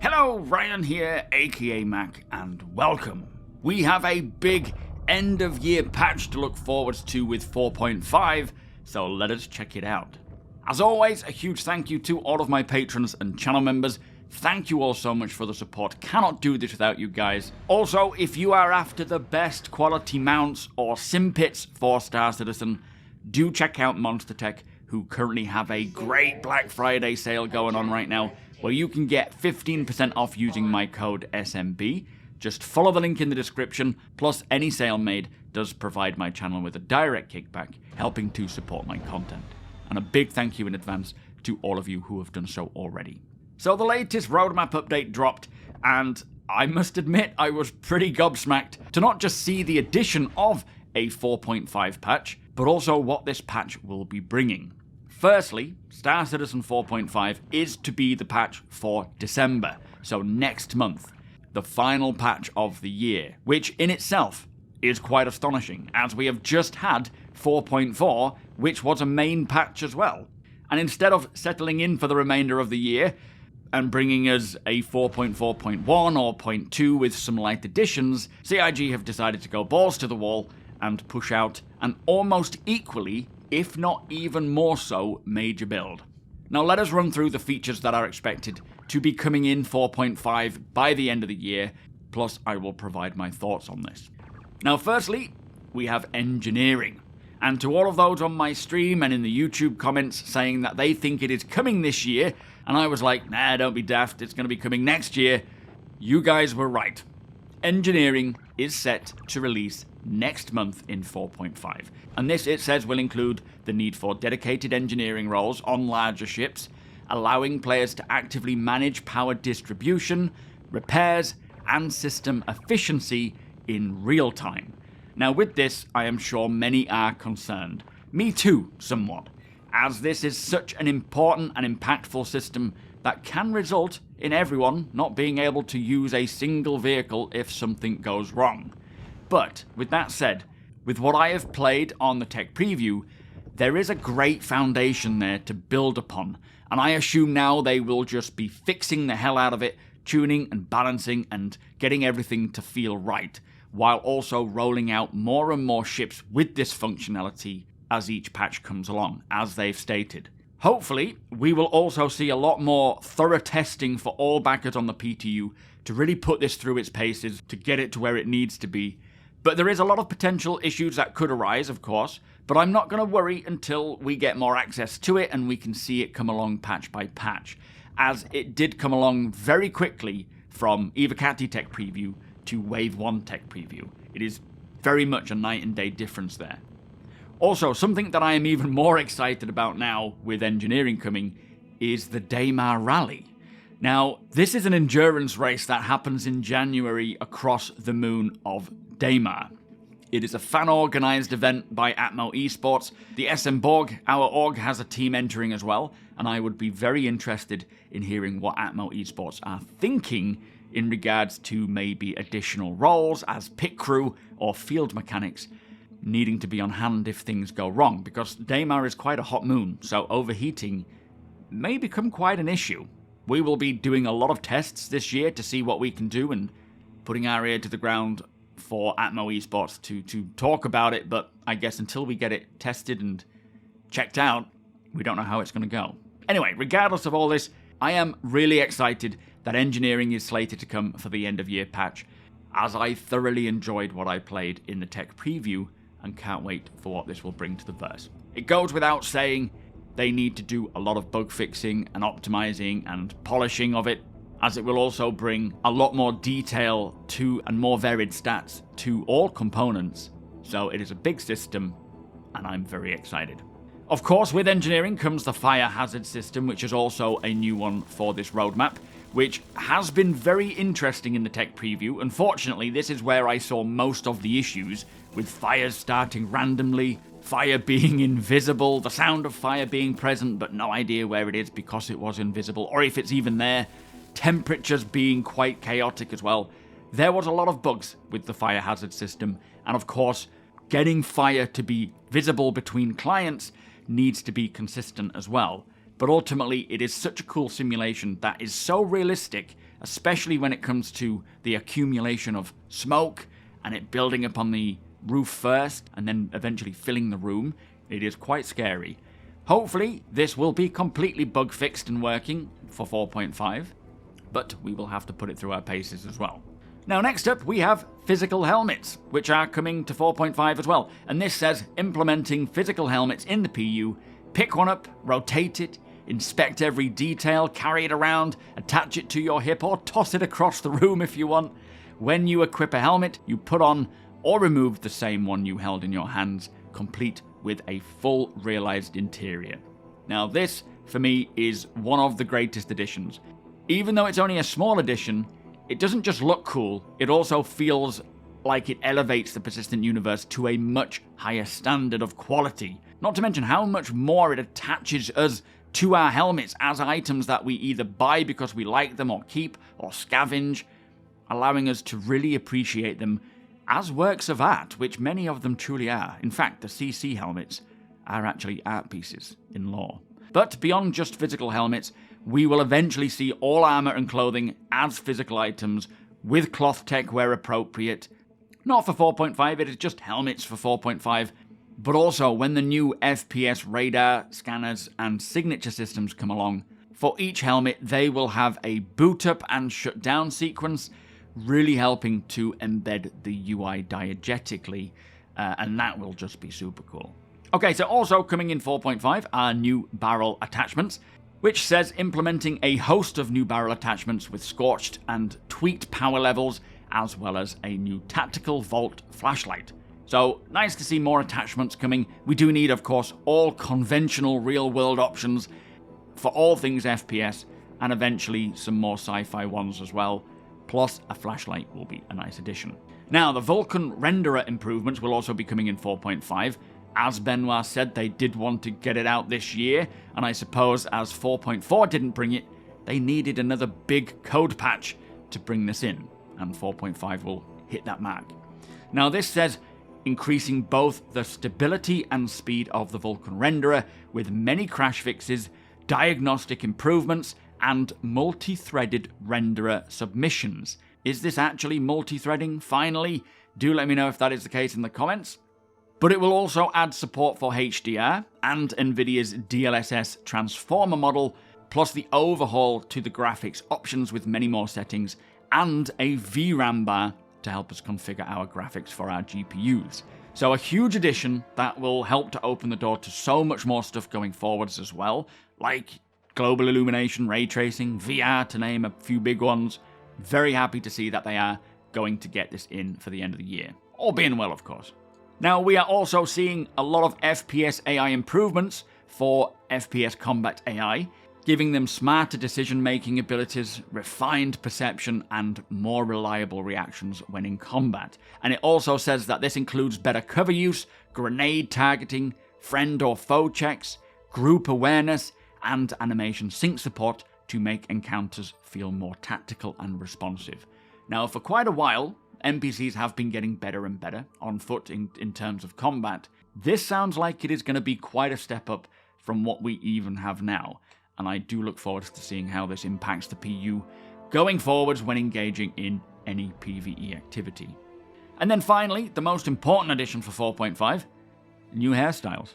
Hello, Ryan here, aka Mac, and welcome. We have a big end of year patch to look forward to with 4.5, so let us check it out. As always, a huge thank you to all of my patrons and channel members. Thank you all so much for the support. Cannot do this without you guys. Also, if you are after the best quality mounts or sim pits for Star Citizen, do check out MONSTERTECH, who currently have a great Black Friday sale going on right now, where you can get 15% off using my code SMB. Just follow the link in the description, plus any sale made does provide my channel with a direct kickback, helping to support my content. And a big thank you in advance to all of you who have done so already. So the latest roadmap update dropped, and I must admit I was pretty gobsmacked to not just see the addition of a 4.5 patch, but also what this patch will be bringing. Firstly, Star Citizen 4.5 is to be the patch for December, so next month, the final patch of the year, which in itself is quite astonishing, as we have just had 4.4, which was a main patch as well. And instead of settling in for the remainder of the year and bringing us a 4.4.1 or 0.2 with some light additions, CIG have decided to go balls to the wall and push out an almost equally, if not even more so, major build. Now let us run through the features that are expected to be coming in 4.5 by the end of the year, plus I will provide my thoughts on this. Now firstly, we have engineering. And to all of those on my stream and in the YouTube comments saying that they think it is coming this year, and I was like, nah, don't be daft, it's going to be coming next year, you guys were right. Engineering is set to release next month in 4.5. And this, it says, will include the need for dedicated engineering roles on larger ships, allowing players to actively manage power distribution, repairs, and system efficiency in real time. Now with this, I am sure many are concerned. Me too, somewhat, as this is such an important and impactful system that can result in everyone not being able to use a single vehicle if something goes wrong. But with that said, with what I have played on the tech preview, there is a great foundation there to build upon, and I assume now they will just be fixing the hell out of it, tuning and balancing and getting everything to feel right, while also rolling out more and more ships with this functionality as each patch comes along, as they've stated. Hopefully, we will also see a lot more thorough testing for all backers on the PTU to really put this through its paces to get it to where it needs to be. But there is a lot of potential issues that could arise, of course, but I'm not going to worry until we get more access to it and we can see it come along patch by patch, as it did come along very quickly from Evocati Tech Preview to Wave 1 Tech Preview. It is very much a night and day difference there. Also, something that I am even more excited about now with engineering coming is the Daymar Rally. Now, this is an endurance race that happens in January across the moon of Daymar. It is a fan-organised event by Atmo Esports. The SM Borg, our org, has a team entering as well, and I would be very interested in hearing what Atmo Esports are thinking in regards to maybe additional roles as pit crew or field mechanics needing to be on hand if things go wrong, because Daymar is quite a hot moon, so overheating may become quite an issue. We will be doing a lot of tests this year to see what we can do and putting our ear to the ground for Atmo Esports to talk about it, but I guess until we get it tested and checked out, we don't know how it's going to go. Anyway, regardless of all this, I am really excited that engineering is slated to come for the end of year patch, as I thoroughly enjoyed what I played in the tech preview and can't wait for what this will bring to the verse. It goes without saying, they need to do a lot of bug fixing and optimizing and polishing of it, as it will also bring a lot more detail to and more varied stats to all components. So it is a big system, and I'm very excited. Of course, with engineering comes the fire hazard system, which is also a new one for this roadmap, which has been very interesting in the tech preview. Unfortunately, this is where I saw most of the issues, with fires starting randomly, fire being invisible, the sound of fire being present but no idea where it is because it was invisible, or if it's even there, temperatures being quite chaotic as well. There was a lot of bugs with the fire hazard system, and of course, getting fire to be visible between clients needs to be consistent as well. But ultimately, it is such a cool simulation that is so realistic especially when it comes to the accumulation of smoke and it building up on the roof first and then eventually filling the room. It is quite scary. Hopefully, this will be completely bug fixed and working for 4.5, but we will have to put it through our paces as well. Now, next up, we have physical helmets, which are coming to 4.5 as well. And this says implementing physical helmets in the PU. Pick one up, rotate it, inspect every detail, carry it around, attach it to your hip, or toss it across the room if you want. When you equip a helmet, you put on or remove the same one you held in your hands, complete with a full realized interior. Now, this, for me, is one of the greatest additions. Even though it's only a small addition, it doesn't just look cool, it also feels like it elevates the Persistent Universe to a much higher standard of quality. Not to mention how much more it attaches us to our helmets as items that we either buy because we like them or keep or scavenge, allowing us to really appreciate them as works of art, which many of them truly are. In fact, the CC helmets are actually art pieces in lore. But beyond just physical helmets, we will eventually see all armor and clothing as physical items with cloth tech where appropriate. Not for 4.5, it is just helmets for 4.5, but also when the new FPS radar, scanners, and signature systems come along. For each helmet, they will have a boot up and shut down sequence, really helping to embed the UI diegetically, and that will just be super cool. Okay, so also coming in 4.5 are new barrel attachments, which says implementing a host of new barrel attachments with scorched and tweaked power levels, as well as a new tactical vault flashlight. So, nice to see more attachments coming. We do need, of course, all conventional real-world options for all things FPS, and eventually some more sci-fi ones as well. Plus, a flashlight will be a nice addition. Now, the Vulkan Renderer improvements will also be coming in 4.5. As Benoit said, they did want to get it out this year, and I suppose as 4.4 didn't bring it, they needed another big code patch to bring this in, and 4.5 will hit that mark. Now, this says increasing both the stability and speed of the Vulkan Renderer with many crash fixes, diagnostic improvements, and multi-threaded renderer submissions. Is this actually multi-threading, finally? Do let me know if that is the case in the comments. But it will also add support for HDR and NVIDIA's DLSS transformer model, plus the overhaul to the graphics options with many more settings, and a VRAM bar to help us configure our graphics for our GPUs. So a huge addition that will help to open the door to so much more stuff going forwards as well, like global illumination, ray tracing, VR, to name a few big ones. Very happy to see that they are going to get this in for the end of the year. All being well, of course. Now, we are also seeing a lot of FPS AI improvements for FPS combat AI, giving them smarter decision-making abilities, refined perception, and more reliable reactions when in combat. And it also says that this includes better cover use, grenade targeting, friend or foe checks, group awareness, and animation sync support to make encounters feel more tactical and responsive. Now, for quite a while, NPCs have been getting better and better on foot in terms of combat. This sounds like it is going to be quite a step up from what we even have now, and I do look forward to seeing how this impacts the PU going forwards when engaging in any PvE activity. And then finally, the most important addition for 4.5, new hairstyles.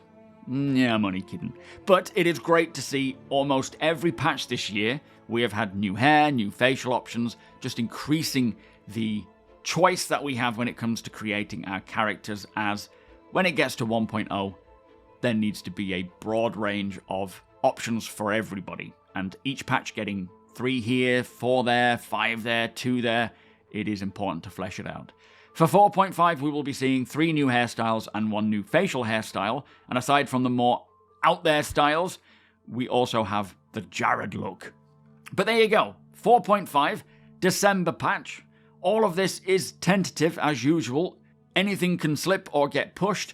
Yeah, I'm only kidding. But it is great to see almost every patch this year. We have had new hair, new facial options, just increasing the choice that we have when it comes to creating our characters, as when it gets to 1.0, there needs to be a broad range of options for everybody. And each patch getting 3 here, 4 there, 5 there, 2 there, it is important to flesh it out. For 4.5, we will be seeing 3 new hairstyles and 1 new facial hairstyle, and aside from the more out there styles, we also have the Jared look. But there you go, 4.5, December patch. All of this is tentative as usual. Anything can slip or get pushed,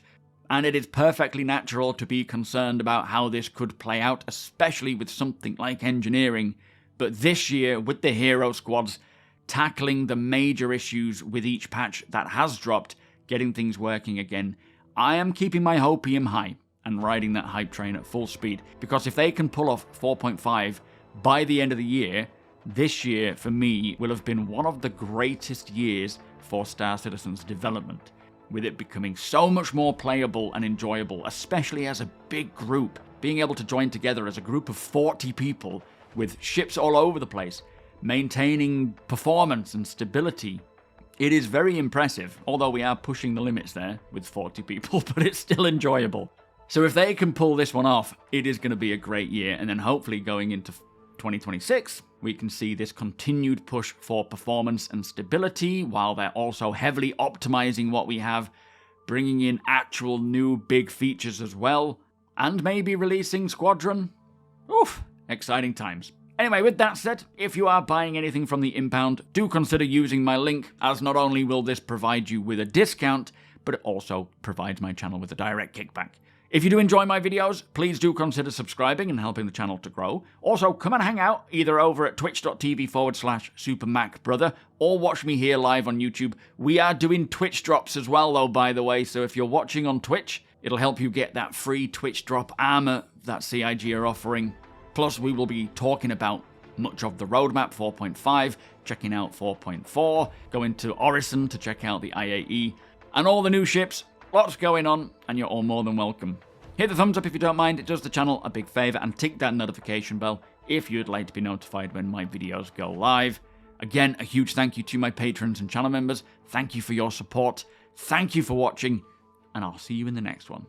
and it is perfectly natural to be concerned about how this could play out, especially with something like engineering. But this year, with the hero squads tackling the major issues with each patch that has dropped, getting things working again, I am keeping my hopium high and riding that hype train at full speed, because if they can pull off 4.5 by the end of the year, this year, for me, will have been one of the greatest years for Star Citizen's development, with it becoming so much more playable and enjoyable, especially as a big group. Being able to join together as a group of 40 people with ships all over the place, maintaining performance and stability. It is very impressive, although we are pushing the limits there with 40 people, but it's still enjoyable. So if they can pull this one off, it is going to be a great year, and then hopefully going into 2026, we can see this continued push for performance and stability, while they're also heavily optimizing what we have, bringing in actual new big features as well, and maybe releasing Squadron. Oof, exciting times. Anyway, with that said, if you are buying anything from the Impound, do consider using my link, as not only will this provide you with a discount, but it also provides my channel with a direct kickback. If you do enjoy my videos, please do consider subscribing and helping the channel to grow. Also, come and hang out either over at twitch.tv/SuperMacBrother or watch me here live on YouTube. We are doing Twitch drops as well, though, by the way, so if you're watching on Twitch, it'll help you get that free Twitch drop armor that CIG are offering. Plus, we will be talking about much of the roadmap 4.5, checking out 4.4, going to Orison to check out the IAE, and all the new ships. Lots going on, and you're all more than welcome. Hit the thumbs up if you don't mind, it does the channel a big favour, and tick that notification bell if you'd like to be notified when my videos go live. Again, a huge thank you to my patrons and channel members. Thank you for your support. Thank you for watching, and I'll see you in the next one.